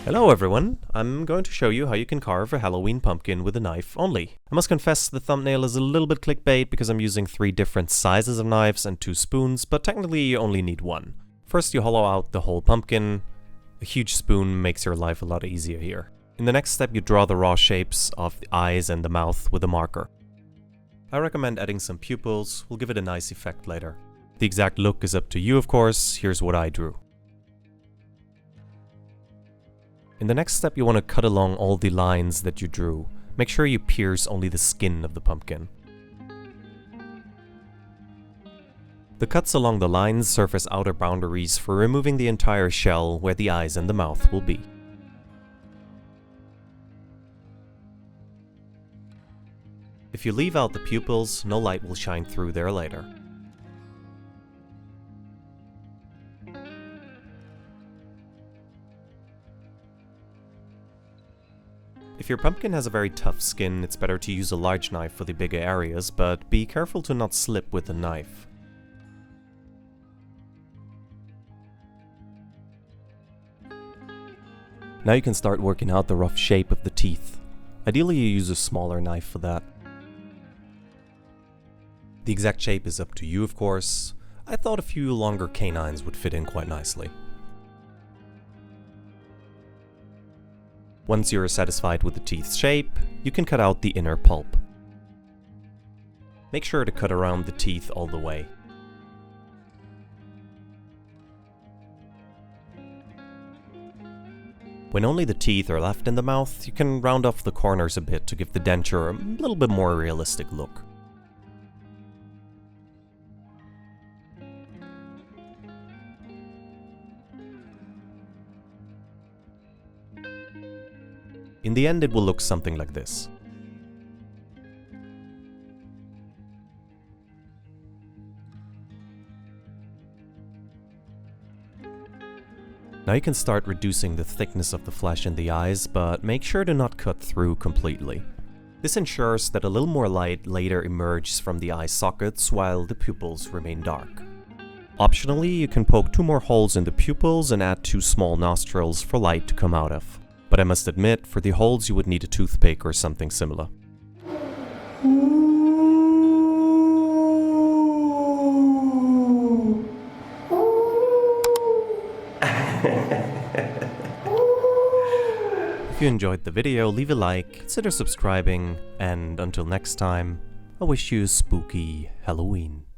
Hello everyone, I'm going to show you how you can carve a Halloween pumpkin with a knife only. I must confess the thumbnail is a little bit clickbait because I'm using 3 different sizes of knives and 2 spoons, but technically you only need 1. First you hollow out the whole pumpkin. A huge spoon makes your life a lot easier here. In the next step you draw the raw shapes of the eyes and the mouth with a marker. I recommend adding some pupils, we'll give it a nice effect later. The exact look is up to you of course, here's what I drew. In the next step you want to cut along all the lines that you drew. Make sure you pierce only the skin of the pumpkin. The cuts along the lines serve as outer boundaries for removing the entire shell where the eyes and the mouth will be. If you leave out the pupils, no light will shine through there later. If your pumpkin has a very tough skin, it's better to use a large knife for the bigger areas, but be careful to not slip with the knife. Now you can start working out the rough shape of the teeth. Ideally you use a smaller knife for that. The exact shape is up to you of course. I thought a few longer canines would fit in quite nicely. Once you are satisfied with the teeth's shape, you can cut out the inner pulp. Make sure to cut around the teeth all the way. When only the teeth are left in the mouth, you can round off the corners a bit to give the denture a little bit more realistic look. In the end it will look something like this. Now you can start reducing the thickness of the flesh in the eyes, but make sure to not cut through completely. This ensures that a little more light later emerges from the eye sockets while the pupils remain dark. Optionally, you can poke 2 more holes in the pupils and add 2 small nostrils for light to come out of. But I must admit, for the holes you would need a toothpick or something similar. If you enjoyed the video, leave a like, consider subscribing, and until next time, I wish you a spooky Halloween.